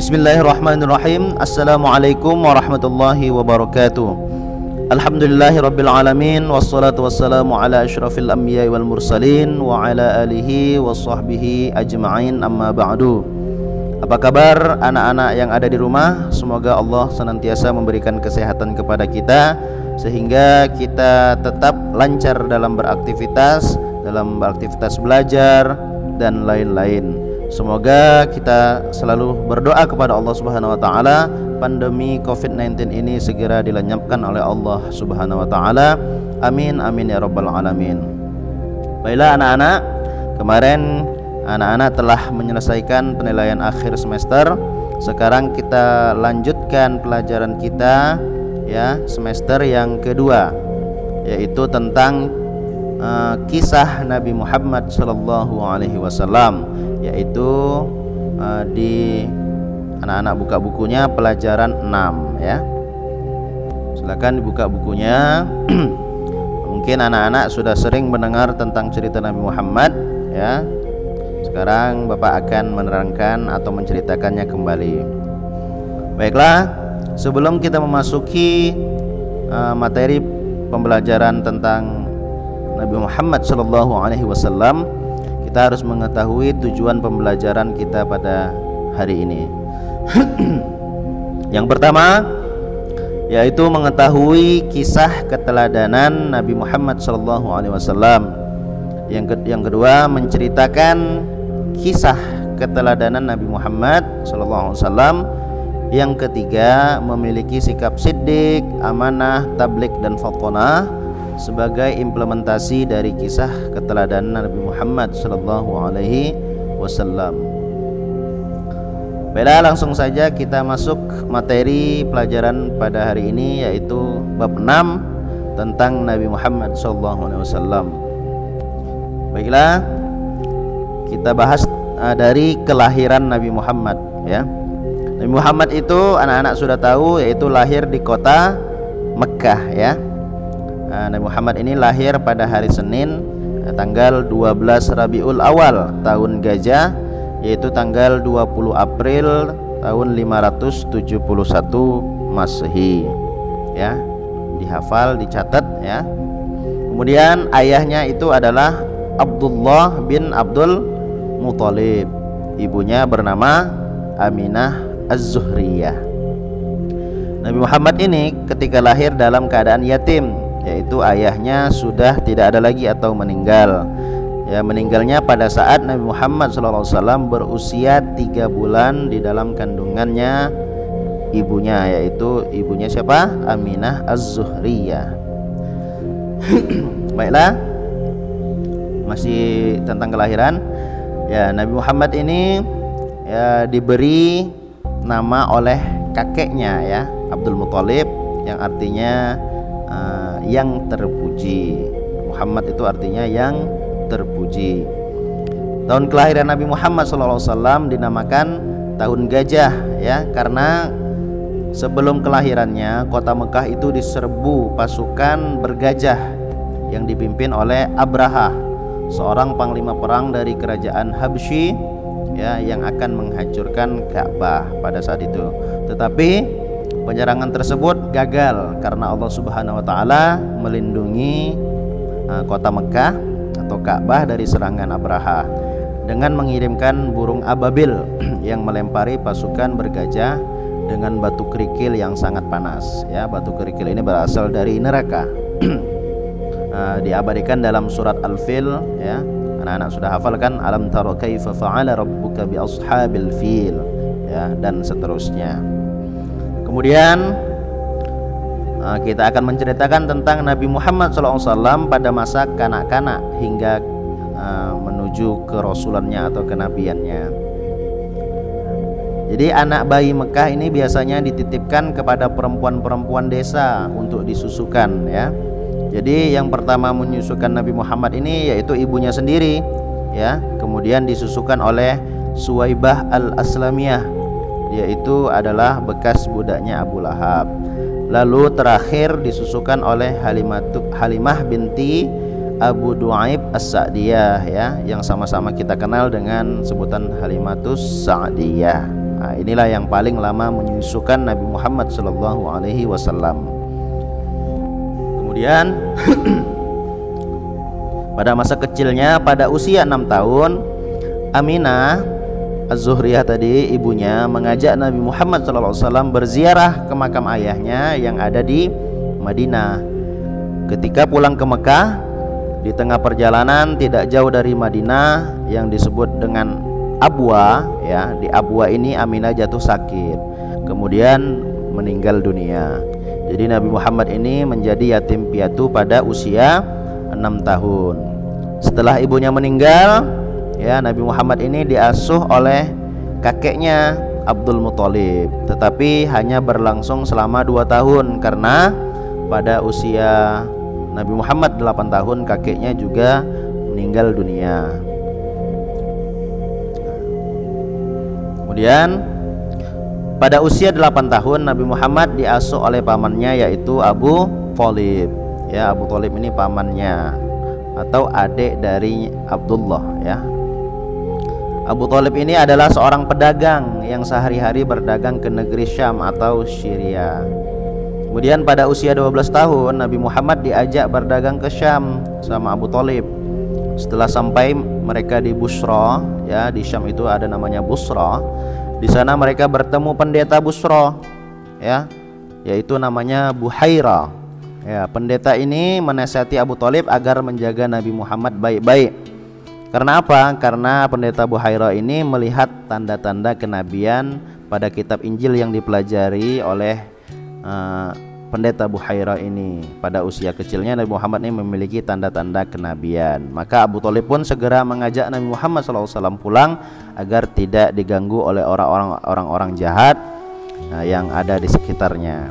Bismillahirrahmanirrahim. Assalamualaikum warahmatullahi wabarakatuh. Alhamdulillahirabbil alamin, wassalatu wassalamu ala asyrafil anbiya'i wal mursalin wa ala alihi washabbihi ajma'in, amma ba'du. Apa kabar anak-anak yang ada di rumah? Semoga Allah senantiasa memberikan kesehatan kepada kita sehingga kita tetap lancar dalam beraktivitas belajar dan lain-lain. Semoga kita selalu berdoa kepada Allah Subhanahu wa taala pandemi Covid-19 ini segera dilenyapkan oleh Allah Subhanahu wa taala. Amin amin ya rabbal alamin. Baiklah anak-anak, kemarin anak-anak telah menyelesaikan penilaian akhir semester. Sekarang kita lanjutkan pelajaran kita ya, semester yang kedua, yaitu tentang kisah Nabi Muhammad sallallahu alaihi wasallam, yaitu di anak-anak buka bukunya pelajaran 6 ya. Silakan dibuka bukunya. Mungkin anak-anak sudah sering mendengar tentang cerita Nabi Muhammad ya. Sekarang Bapak akan menerangkan atau menceritakannya kembali. Baiklah, sebelum kita memasuki materi pembelajaran tentang Nabi Muhammad sallallahu alaihi wasallam, kita harus mengetahui tujuan pembelajaran kita pada hari ini. Yang pertama yaitu mengetahui kisah keteladanan Nabi Muhammad sallallahu alaihi wasallam. Yang kedua menceritakan kisah keteladanan Nabi Muhammad sallallahu alaihi wasallam. Yang ketiga memiliki sikap siddiq, amanah, tabligh dan fatonah sebagai implementasi dari kisah keteladanan Nabi Muhammad sallallahu alaihi wasallam. Baiklah, langsung saja kita masuk materi pelajaran pada hari ini, yaitu bab 6 tentang Nabi Muhammad sallallahu alaihi wasallam. Baiklah, kita bahas dari kelahiran Nabi Muhammad ya. Nabi Muhammad itu anak-anak sudah tahu, yaitu lahir di kota Mekkah ya. Nabi Muhammad ini lahir pada hari Senin tanggal 12 Rabiul Awal tahun Gajah, yaitu tanggal 20 April tahun 571 Masehi ya. Dihafal, dicatat ya. Kemudian ayahnya itu adalah Abdullah bin Abdul Muthalib. Ibunya bernama Aminah Az-Zuhriyah. Nabi Muhammad ini ketika lahir dalam keadaan yatim, yaitu ayahnya sudah tidak ada lagi atau meninggal. Ya, meninggalnya pada saat Nabi Muhammad SAW berusia 3 bulan di dalam kandungannya ibunya, yaitu ibunya siapa? Aminah Az-Zuhriyah. Baiklah, masih tentang kelahiran ya. Nabi Muhammad ini ya diberi nama oleh kakeknya ya, Abdul Muthalib, yang artinya yang terpuji. Muhammad itu artinya yang terpuji. Tahun kelahiran Nabi Muhammad SAW dinamakan tahun gajah ya, karena sebelum kelahirannya kota Mekah itu diserbu pasukan bergajah yang dipimpin oleh Abraha, seorang panglima perang dari kerajaan Habsyi ya, yang akan menghancurkan Ka'bah pada saat itu. Tetapi penyerangan tersebut gagal karena Allah Subhanahu wa taala melindungi kota Mekah atau Ka'bah dari serangan Abraha dengan mengirimkan burung ababil yang melempari pasukan bergajah dengan batu kerikil yang sangat panas ya. Batu kerikil ini berasal dari neraka. Diabadikan dalam surat Al-Fil ya. Anak-anak sudah hafal kan? Alam tara kaifa fa'ala rabbuka bi ashabil fil ya, dan seterusnya. Kemudian kita akan menceritakan tentang Nabi Muhammad SAW pada masa kanak-kanak hingga menuju kerasulannya atau kenabiannya. Jadi anak bayi Mekah ini biasanya dititipkan kepada perempuan-perempuan desa untuk disusukan ya. Jadi yang pertama menyusukan Nabi Muhammad ini yaitu ibunya sendiri ya. Kemudian disusukan oleh Suwaibah Al-Aslamiyah, yaitu adalah bekas budaknya Abu Lahab. Lalu terakhir disusukan oleh Halimah binti Abu Du'aib As-Sa'diyah ya, yang sama-sama kita kenal dengan sebutan Halimatus Sa'diyah Nah, inilah yang paling lama menyusukan Nabi Muhammad Shallallahu Alaihi Wasallam. Kemudian pada masa kecilnya, pada usia 6 tahun, Aminah Az-Zuhriyah tadi, ibunya, mengajak Nabi Muhammad SAW berziarah ke makam ayahnya yang ada di Madinah. Ketika pulang ke Mekah, di tengah perjalanan tidak jauh dari Madinah yang disebut dengan Abwa, ya, di Abwa ini Aminah jatuh sakit, kemudian meninggal dunia. Jadi Nabi Muhammad ini menjadi yatim piatu pada usia 6 tahun. Setelah ibunya meninggal, ya, Nabi Muhammad ini diasuh oleh kakeknya Abdul Muthalib, tetapi hanya berlangsung selama 2 tahun karena pada usia Nabi Muhammad 8 tahun kakeknya juga meninggal dunia. Kemudian pada usia 8 tahun Nabi Muhammad diasuh oleh pamannya, yaitu Abu Thalib. Ya, Abu Thalib ini pamannya atau adik dari Abdullah, ya. Abu Thalib ini adalah seorang pedagang yang sehari-hari berdagang ke negeri Syam atau Syria. Kemudian pada usia 12 tahun Nabi Muhammad diajak berdagang ke Syam sama Abu Thalib. Setelah sampai mereka di Busra, ya, di Syam itu ada namanya Busra. Di sana mereka bertemu pendeta Busra, ya, yaitu namanya Buhaira. Ya, pendeta ini menasihati Abu Thalib agar menjaga Nabi Muhammad baik-baik. Karena apa? Karena pendeta Buhaira ini melihat tanda-tanda kenabian pada kitab Injil yang dipelajari oleh pendeta Buhaira ini. Pada usia kecilnya Nabi Muhammad ini memiliki tanda-tanda kenabian. Maka Abu Thalib pun segera mengajak Nabi Muhammad SAW pulang agar tidak diganggu oleh orang-orang jahat yang ada di sekitarnya.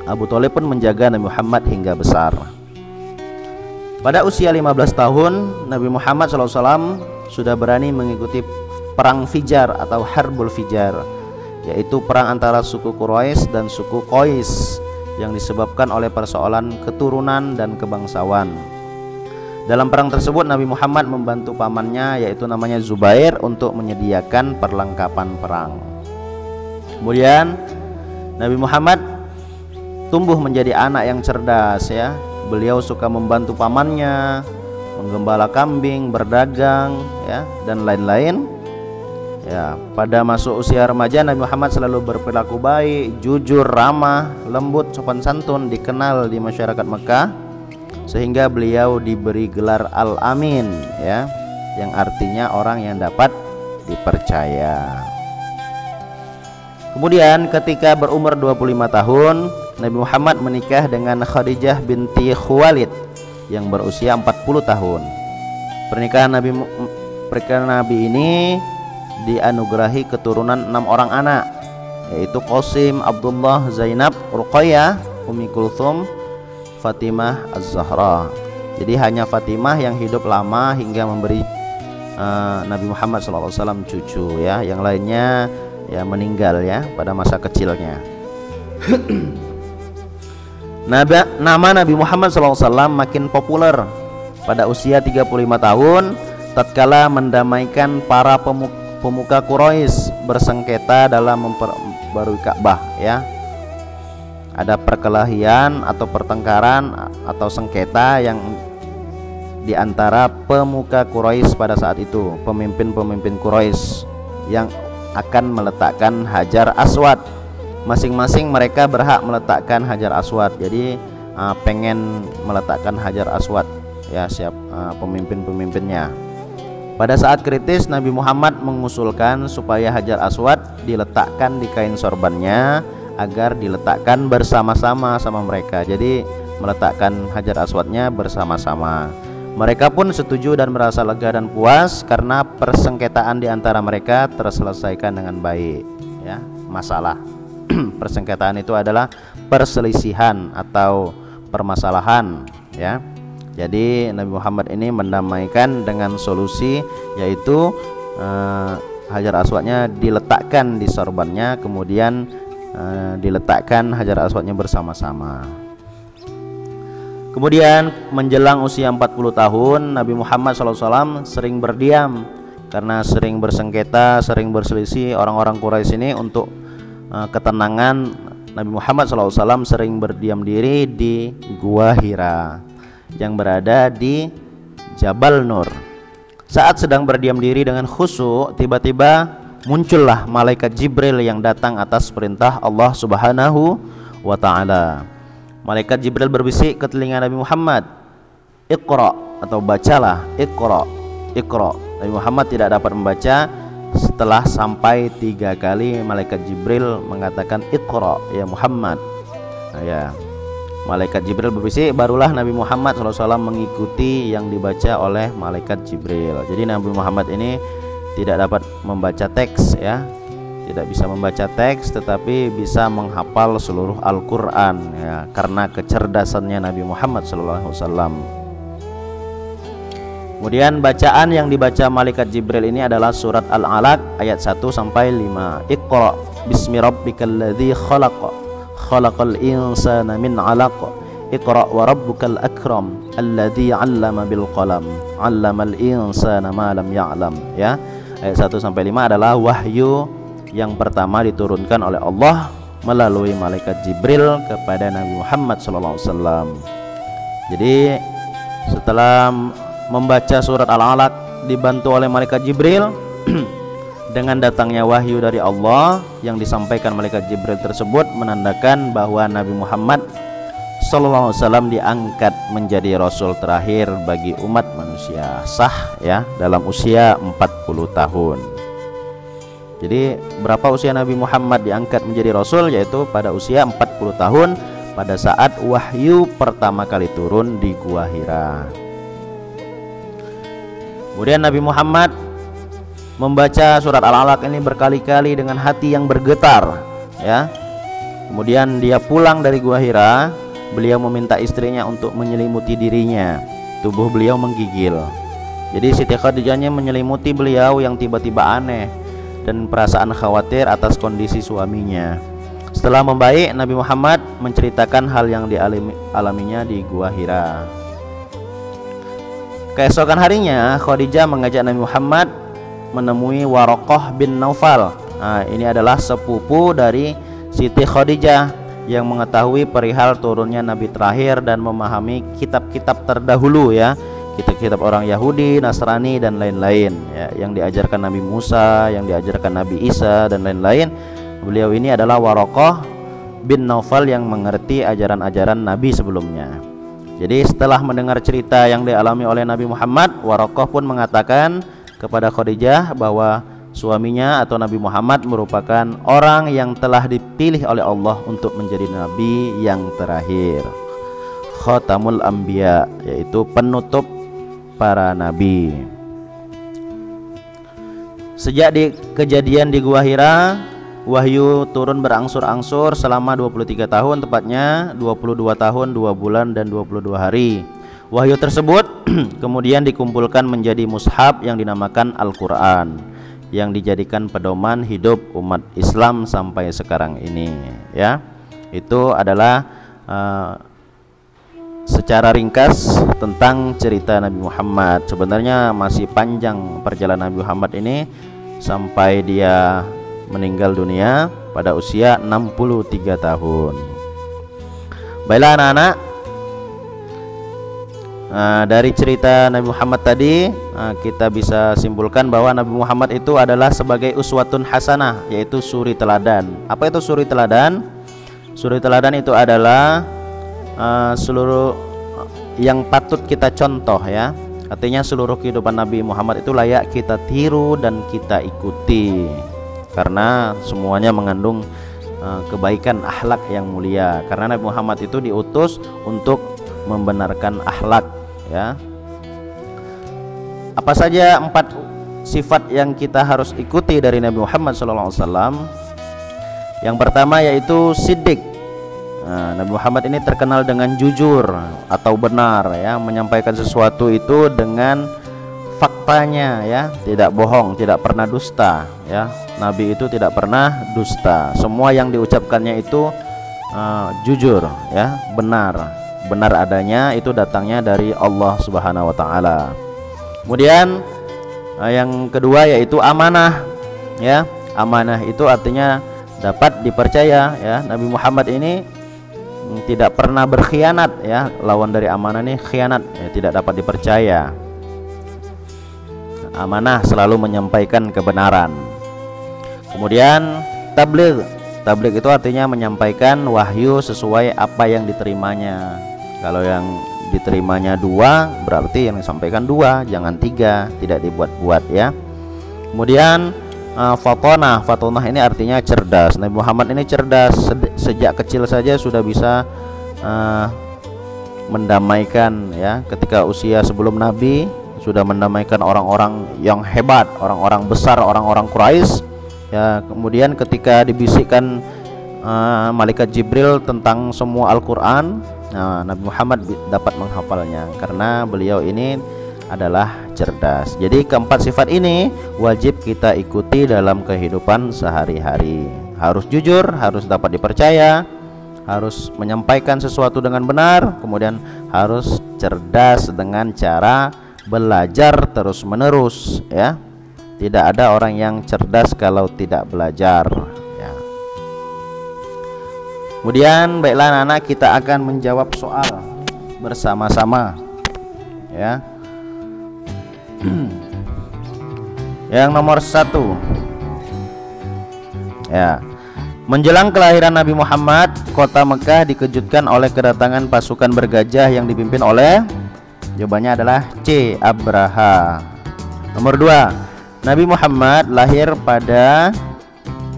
Abu Thalib pun menjaga Nabi Muhammad hingga besar. Pada usia 15 tahun Nabi Muhammad SAW sudah berani mengikuti perang Fijar atau Harbul Fijar, yaitu perang antara suku Quraisy dan suku Qais yang disebabkan oleh persoalan keturunan dan kebangsawan. Dalam perang tersebut Nabi Muhammad membantu pamannya, yaitu namanya Zubair, untuk menyediakan perlengkapan perang. Kemudian Nabi Muhammad tumbuh menjadi anak yang cerdas, ya. Beliau suka membantu pamannya menggembala kambing, berdagang, ya, dan lain-lain. Ya, pada masuk usia remaja Nabi Muhammad selalu berperilaku baik, jujur, ramah, lembut, sopan santun, dikenal di masyarakat Mekah, sehingga beliau diberi gelar Al-Amin, ya, yang artinya orang yang dapat dipercaya. Kemudian ketika berumur 25 tahun Nabi Muhammad menikah dengan Khadijah binti Khuwailid yang berusia 40 tahun. Pernikahan Nabi ini dianugerahi keturunan 6 orang anak, yaitu Qasim, Abdullah, Zainab, Ruqayyah, Ummi Kulthum, Fatimah Az-Zahra. Jadi hanya Fatimah yang hidup lama hingga memberi Nabi Muhammad SAW cucu, ya. Yang lainnya ya meninggal, ya, pada masa kecilnya. Nama Nabi Muhammad SAW makin populer pada usia 35 tahun tatkala mendamaikan para pemuka Quraisy bersengketa dalam memperbarui Ka'bah, ya. Ada perkelahian atau pertengkaran atau sengketa yang di antara pemuka Quraisy pada saat itu, pemimpin-pemimpin Quraisy yang akan meletakkan Hajar Aswad. Masing-masing mereka berhak meletakkan Hajar Aswad. Jadi pengen meletakkan Hajar Aswad, ya, pemimpin-pemimpinnya. Pada saat kritis Nabi Muhammad mengusulkan supaya Hajar Aswad diletakkan di kain sorbannya agar diletakkan bersama-sama sama mereka. Jadi meletakkan Hajar Aswadnya bersama-sama. Mereka pun setuju dan merasa lega dan puas karena persengketaan di antara mereka terselesaikan dengan baik, ya. Masalah persengketaan itu adalah perselisihan atau permasalahan, ya. Jadi Nabi Muhammad ini mendamaikan dengan solusi, yaitu Hajar Aswadnya diletakkan di sorbannya, kemudian diletakkan Hajar Aswadnya bersama-sama. Kemudian menjelang usia 40 tahun Nabi Muhammad SAW sering berdiam karena sering bersengketa, sering berselisih orang-orang Quraisy ini. Untuk ketenangan, Nabi Muhammad SAW sering berdiam diri di Gua Hira yang berada di Jabal Nur. Saat sedang berdiam diri dengan khusyuk, tiba-tiba muncullah malaikat Jibril yang datang atas perintah Allah Subhanahu wa ta'ala. Malaikat Jibril berbisik ke telinga Nabi Muhammad, Iqra, atau bacalah, Iqra, Iqra. Nabi Muhammad tidak dapat membaca. Setelah sampai 3 kali malaikat Jibril mengatakan Iqra ya Muhammad. Ya, malaikat Jibril berbisik, barulah Nabi Muhammad SAW mengikuti yang dibaca oleh malaikat Jibril. Jadi Nabi Muhammad ini tidak dapat membaca teks, ya, tidak bisa membaca teks, tetapi bisa menghafal seluruh Al-Quran, ya, karena kecerdasannya Nabi Muhammad SAW. Kemudian bacaan yang dibaca malaikat Jibril ini adalah surat Al-Alaq ayat 1 sampai 5. Iqra bismi rabbikal ladzi khalaq, khalaqal insana min 'alaq. Iqra wa rabbukal akram alladzi 'allama bil qalam, 'allamal insana ma lam ya'lam. Ya, ayat 1 sampai 5 adalah wahyu yang pertama diturunkan oleh Allah melalui malaikat Jibril kepada Nabi Muhammad SAW. Jadi setelah membaca surat Al-Alaq dibantu oleh malaikat Jibril dengan datangnya wahyu dari Allah, yang disampaikan malaikat Jibril tersebut menandakan bahwa Nabi Muhammad SAW diangkat menjadi rasul terakhir bagi umat manusia, sah, ya, dalam usia 40 tahun. Jadi berapa usia Nabi Muhammad diangkat menjadi rasul? Yaitu pada usia 40 tahun, pada saat wahyu pertama kali turun di Gua Hira. Kemudian Nabi Muhammad membaca surat Al-Alaq ini berkali-kali dengan hati yang bergetar, ya. Kemudian dia pulang dari Gua Hira, beliau meminta istrinya untuk menyelimuti dirinya. Tubuh beliau menggigil. Jadi Siti Khadijahnya menyelimuti beliau yang tiba-tiba aneh dan perasaan khawatir atas kondisi suaminya. Setelah membaik, Nabi Muhammad menceritakan hal yang dialaminya di Gua Hira. Keesokan harinya, Khadijah mengajak Nabi Muhammad menemui Waraqah bin Naufal. Nah, ini adalah sepupu dari Siti Khadijah yang mengetahui perihal turunnya Nabi terakhir dan memahami kitab-kitab terdahulu, ya, kitab-kitab orang Yahudi, Nasrani dan lain-lain, ya, yang diajarkan Nabi Musa, yang diajarkan Nabi Isa dan lain-lain. Beliau ini adalah Waraqah bin Naufal yang mengerti ajaran-ajaran Nabi sebelumnya. Jadi setelah mendengar cerita yang dialami oleh Nabi Muhammad, Waraqah pun mengatakan kepada Khadijah bahwa suaminya atau Nabi Muhammad merupakan orang yang telah dipilih oleh Allah untuk menjadi Nabi yang terakhir, Khatamul Anbiya, yaitu penutup para Nabi. Sejak kejadian di Gua Hira, wahyu turun berangsur-angsur selama 23 tahun, tepatnya 22 tahun, 2 bulan dan 22 hari. Wahyu tersebut kemudian dikumpulkan menjadi mushaf yang dinamakan Al-Quran, yang dijadikan pedoman hidup umat Islam sampai sekarang ini, ya. Itu adalah secara ringkas tentang cerita Nabi Muhammad. Sebenarnya masih panjang perjalanan Nabi Muhammad ini sampai dia meninggal dunia pada usia 63 tahun. Baiklah anak-anak, dari cerita Nabi Muhammad tadi kita bisa simpulkan bahwa Nabi Muhammad itu adalah sebagai uswatun hasanah, yaitu suri teladan. Apa itu suri teladan? Suri teladan itu adalah seluruh yang patut kita contoh, ya. Artinya seluruh kehidupan Nabi Muhammad itu layak kita tiru dan kita ikuti, karena semuanya mengandung kebaikan akhlak yang mulia. Karena Nabi Muhammad itu diutus untuk membenarkan akhlak, ya. Apa saja 4 sifat yang kita harus ikuti dari Nabi Muhammad SAW? Yang pertama yaitu siddiq. Nabi Muhammad ini terkenal dengan jujur atau benar, ya, menyampaikan sesuatu itu dengan faktanya, ya, tidak bohong, tidak pernah dusta, ya. Nabi itu tidak pernah dusta. Semua yang diucapkannya itu jujur, ya, benar adanya, itu datangnya dari Allah Subhanahu wa taala. Kemudian Yang kedua yaitu amanah, ya. Amanah itu artinya dapat dipercaya, ya. Nabi Muhammad ini tidak pernah berkhianat, ya. Lawan dari amanah ini khianat, ya, tidak dapat dipercaya. Amanah selalu menyampaikan kebenaran. Kemudian tabligh. Tabligh itu artinya menyampaikan wahyu sesuai apa yang diterimanya. Kalau yang diterimanya 2, berarti yang disampaikan 2, jangan 3, tidak dibuat-buat, ya. Kemudian fatonah. Fatonah ini artinya cerdas. Nabi Muhammad ini cerdas, sejak kecil saja sudah bisa mendamaikan, ya. Ketika usia sebelum Nabi sudah mendamaikan orang-orang yang hebat, orang-orang besar, orang-orang Quraisy, ya. Kemudian ketika dibisikkan malaikat Jibril tentang semua Al-Quran, Nabi Muhammad dapat menghafalnya karena beliau ini adalah cerdas. Jadi keempat sifat ini wajib kita ikuti dalam kehidupan sehari-hari. Harus jujur, harus dapat dipercaya, harus menyampaikan sesuatu dengan benar, kemudian harus cerdas dengan cara belajar terus-menerus, ya. Tidak ada orang yang cerdas kalau tidak belajar, ya. Kemudian baiklah anak-anak, kita akan menjawab soal bersama-sama, ya. Yang nomor 1, ya. Menjelang kelahiran Nabi Muhammad, kota Mekah dikejutkan oleh kedatangan pasukan bergajah yang dipimpin oleh, jawabannya adalah C. Abraha. Nomor 2, Nabi Muhammad lahir pada,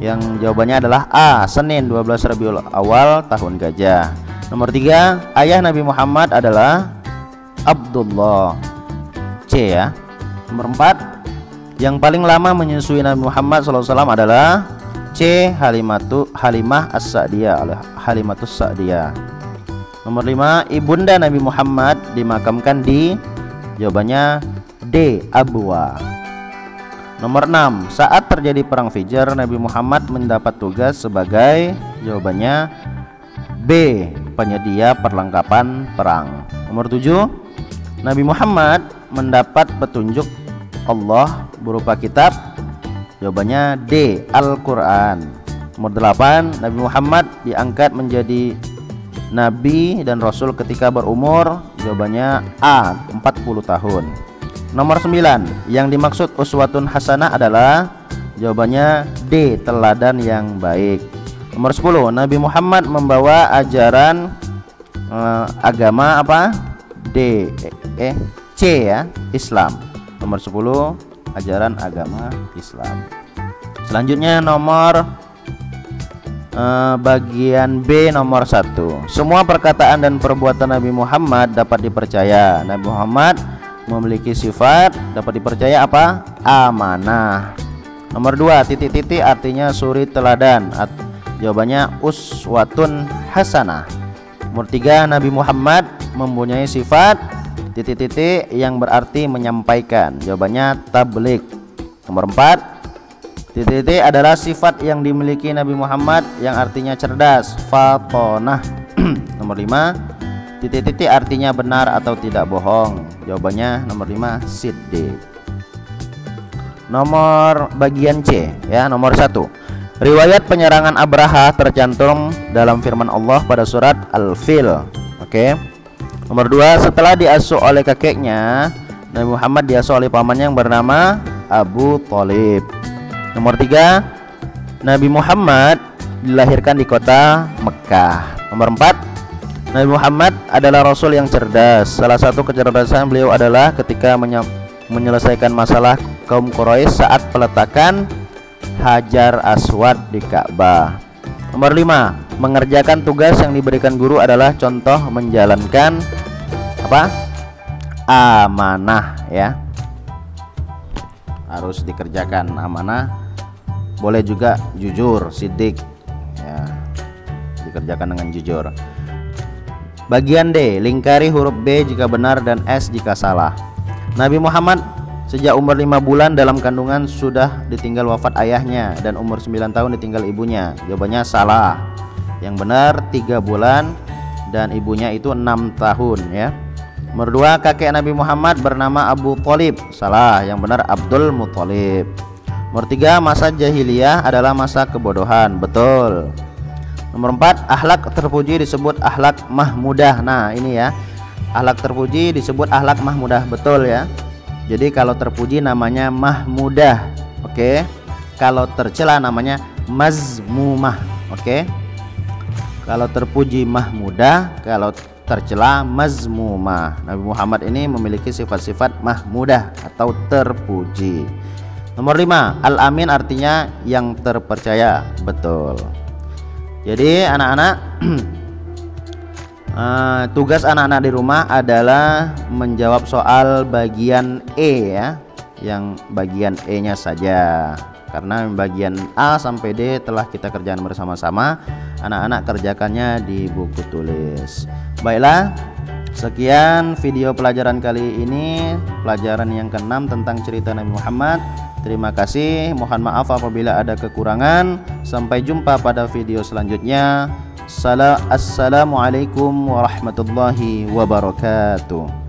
yang jawabannya adalah A. Senin 12 Rabiul Awal tahun gajah. Nomor 3, ayah Nabi Muhammad adalah Abdullah, C, ya. Nomor 4, yang paling lama menyusui Nabi Muhammad SAW adalah C. Halimah As-Sa'diyah, Halimatus Sa'diyah. Nomor 5, ibunda Nabi Muhammad dimakamkan di, jawabannya D. Abwa. Nomor 6, saat terjadi perang Fijr, Nabi Muhammad mendapat tugas sebagai, jawabannya B. penyedia perlengkapan perang. Nomor 7, Nabi Muhammad mendapat petunjuk Allah berupa kitab, jawabannya D. Al-Quran. Nomor 8, Nabi Muhammad diangkat menjadi Nabi dan Rasul ketika berumur, jawabannya A. 40 tahun. Nomor 9, yang dimaksud uswatun hasanah adalah, jawabannya D. teladan yang baik. Nomor 10, Nabi Muhammad membawa ajaran agama apa? D. C, ya, Islam. Nomor 10, ajaran agama Islam. Selanjutnya nomor bagian B, nomor 1, semua perkataan dan perbuatan Nabi Muhammad dapat dipercaya. Nabi Muhammad memiliki sifat dapat dipercaya apa? Amanah. Nomor 2, titik-titik artinya suri teladan, jawabannya uswatun hasanah. Nomor 3, Nabi Muhammad mempunyai sifat titik-titik yang berarti menyampaikan, jawabannya tabligh. Nomor 4, titik-titik adalah sifat yang dimiliki Nabi Muhammad yang artinya cerdas, fatonah. Nomor 5, titik-titik artinya benar atau tidak bohong, jawabannya nomor 5, siddiq. Nomor bagian C, ya. Nomor 1, riwayat penyerangan Abraha tercantum dalam firman Allah pada surat Al-Fil. Oke. Nomor 2, setelah diasuh oleh kakeknya, Nabi Muhammad diasuh oleh pamannya yang bernama Abu Thalib. Nomor 3, Nabi Muhammad dilahirkan di kota Mekah. Nomor 4, Nabi Muhammad adalah Rasul yang cerdas. Salah satu kecerdasan beliau adalah ketika menyelesaikan masalah kaum Quraisy saat peletakan Hajar Aswad di Ka'bah. Nomor 5, mengerjakan tugas yang diberikan guru adalah contoh menjalankan apa? Amanah, ya. Harus dikerjakan amanah. Boleh juga jujur, siddiq, ya. Dikerjakan dengan jujur. Bagian D, lingkari huruf B jika benar dan S jika salah. Nabi Muhammad sejak umur 5 bulan dalam kandungan sudah ditinggal wafat ayahnya dan umur 9 tahun ditinggal ibunya. Jawabannya salah. Yang benar 3 bulan dan ibunya itu 6 tahun, ya. Nomor 2, kakek Nabi Muhammad bernama Abu Thalib. Salah, yang benar Abdul Muthalib. Nomor 3, masa jahiliyah adalah masa kebodohan. Betul. Nomor 4, akhlak terpuji disebut akhlak mahmudah. Nah, ini ya. Akhlak terpuji disebut akhlak mahmudah. Betul ya. Jadi kalau terpuji namanya mahmudah. Oke. Kalau tercela namanya mazmumah. Oke. Kalau terpuji mahmudah, kalau tercela mazmumah. Nabi Muhammad ini memiliki sifat-sifat mahmudah atau terpuji. Nomor 5, al-amin artinya yang terpercaya. Betul. Jadi anak-anak tugas anak-anak di rumah adalah menjawab soal bagian E ya, yang bagian E nya saja, karena bagian A sampai D telah kita kerjakan bersama-sama. Anak-anak kerjakannya di buku tulis. Baiklah, sekian video pelajaran kali ini, pelajaran yang ke-6 tentang cerita Nabi Muhammad. Terima kasih, mohon maaf apabila ada kekurangan. Sampai jumpa pada video selanjutnya. Assalamualaikum warahmatullahi wabarakatuh.